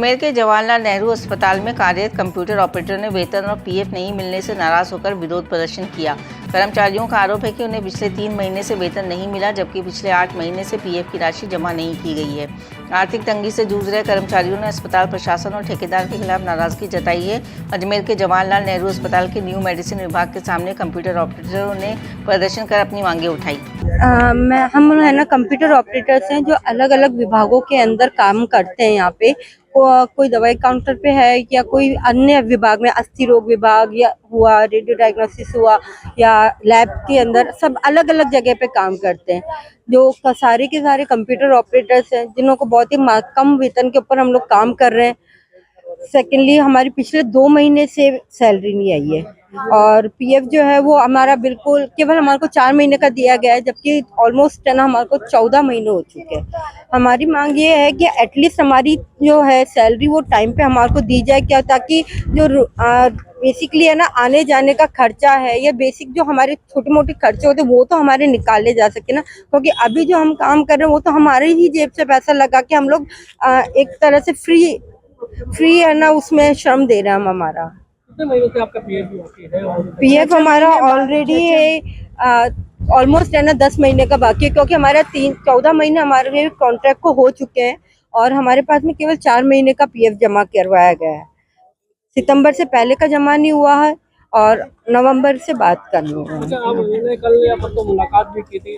अजमेर के जवाहरलाल नेहरू अस्पताल में कार्यरत कंप्यूटर ऑपरेटर ने वेतन और पीएफ नहीं मिलने से नाराज होकर विरोध प्रदर्शन किया। कर्मचारियों का आरोप है कि उन्हें पिछले 3 महीने से वेतन नहीं मिला, जबकि पिछले 8 महीने से पीएफ की राशि जमा नहीं की गई है। आर्थिक तंगी से जूझ रहे कर्मचारियों ने अस्पताल प्रशासन और ठेकेदार के खिलाफ नाराजगी जताई है। अजमेर के जवाहरलाल नेहरू अस्पताल के न्यू मेडिसिन विभाग के सामने कंप्यूटर ऑपरेटरों ने प्रदर्शन कर अपनी मांगे उठाई। हम है ना कंप्यूटर ऑपरेटर्स हैं जो अलग अलग विभागों के अंदर काम करते हैं। यहाँ पे कोई दवाई काउंटर पे है या कोई अन्य विभाग में, अस्थि रोग विभाग या हुआ, रेडियो डायग्नोसिस हुआ या लैब के अंदर, सब अलग अलग जगह पे काम करते हैं। जो सारे के सारे कंप्यूटर ऑपरेटर्स हैं जिन्हों को बहुत ही कम वेतन के ऊपर हम लोग काम कर रहे हैं। सेकेंडली, हमारी पिछले 2 महीने से सैलरी नहीं आई है और पीएफ जो है वो हमारा बिल्कुल केवल हमारे को 4 महीने का दिया गया है, जबकि ऑलमोस्ट है ना हमारे को 14 महीने हो चुके हैं। हमारी मांग ये है कि एटलीस्ट हमारी जो है सैलरी वो टाइम पे हमारे को दी जाए, क्या ताकि जो बेसिकली है ना आने जाने का खर्चा है या बेसिक जो हमारे छोटे मोटे खर्चे होते हैं वो तो हमारे निकाले जा सके ना, क्योंकि अभी जो हम काम कर रहे हैं वो तो हमारे ही जेब से पैसा लगा के हम लोग एक तरह से फ्री है ना उसमें श्रम दे रहे हैं हम। हमारा आपका पीएफ हमारा ऑलरेडी ऑलमोस्ट है ना 10 महीने का बाकी है, क्योंकि हमारा 14 महीने हमारे कॉन्ट्रैक्ट को हो चुके हैं और हमारे पास में केवल 4 महीने का पीएफ जमा करवाया गया है। सितंबर से पहले का जमा नहीं हुआ है और नवंबर से बात करनी है। कल यहाँ पर तो मुलाकात भी की थी,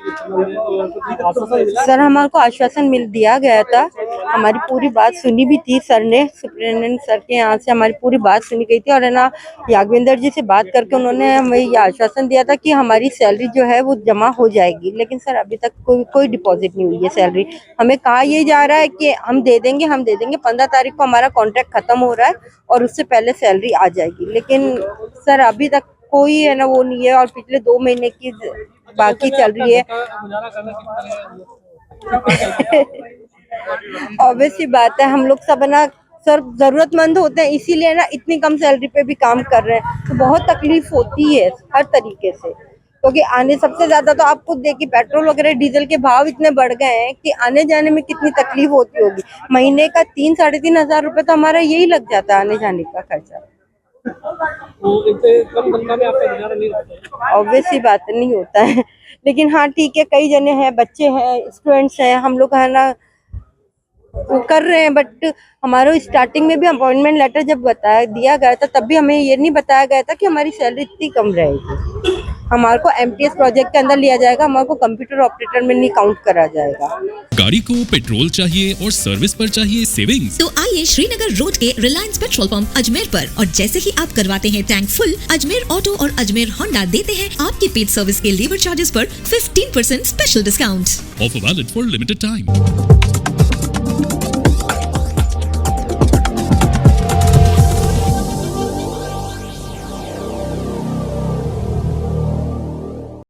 सर हमारे को आश्वासन दिया गया था, हमारी पूरी बात सुनी भी थी सर ने, सुप्रिटेंडेंट सर के यहाँ से हमारी पूरी बात सुनी गई थी और है ना यादविंदर जी से बात करके उन्होंने हमें ये आश्वासन दिया था कि हमारी सैलरी जो है वो जमा हो जाएगी। लेकिन सर अभी तक कोई डिपॉजिट नहीं हुई है सैलरी। हमें कहा ये जा रहा है कि हम दे देंगे 15 तारीख को हमारा कॉन्ट्रैक्ट खत्म हो रहा है और उससे पहले सैलरी आ जाएगी, लेकिन सर अभी तक कोई है ना वो नहीं है और पिछले 2 महीने की बाकी चल रही है। ऑब्वियसली बात है, हम लोग सब ना सर जरूरतमंद होते हैं, इसीलिए ना इतनी कम सैलरी पे भी काम कर रहे हैं, तो बहुत तकलीफ होती है हर तरीके से। क्योंकि आने सबसे ज्यादा तो आप खुद देखिए, पेट्रोल वगैरह डीजल के भाव इतने बढ़ गए हैं कि आने जाने में कितनी तकलीफ होती होगी। महीने का 3-3.5 हजार रुपए तो हमारा यही लग जाता है आने जाने का खर्चा। कम धंधा में आपका गुजारा नहीं होता है? ऑब्वियसली बात नहीं होता है, लेकिन हाँ ठीक है, कई जने हैं, बच्चे हैं, स्टूडेंट्स हैं, हम लोग है ना वो कर रहे हैं। बट हमारा स्टार्टिंग में भी अपॉइंटमेंट लेटर जब दिया गया था तब भी हमें ये नहीं बताया गया था कि हमारी सैलरी इतनी कम रहेगी। हमारे को एमटीएस प्रोजेक्ट के अंदर लिया जाएगा, हमारे को कंप्यूटर ऑपरेटर में नहीं काउंट करा जाएगा। गाड़ी को पेट्रोल चाहिए और सर्विस पर चाहिए सेविंग्स, तो आइए श्रीनगर रोड के रिलायंस पेट्रोल पंप अजमेर पर, और जैसे ही आप करवाते हैं टैंक फुल, अजमेर ऑटो और अजमेर होंडा देते हैं आपके पेड सर्विस के लेबर चार्जेस पर 15% special discount. Offer valid for limited time.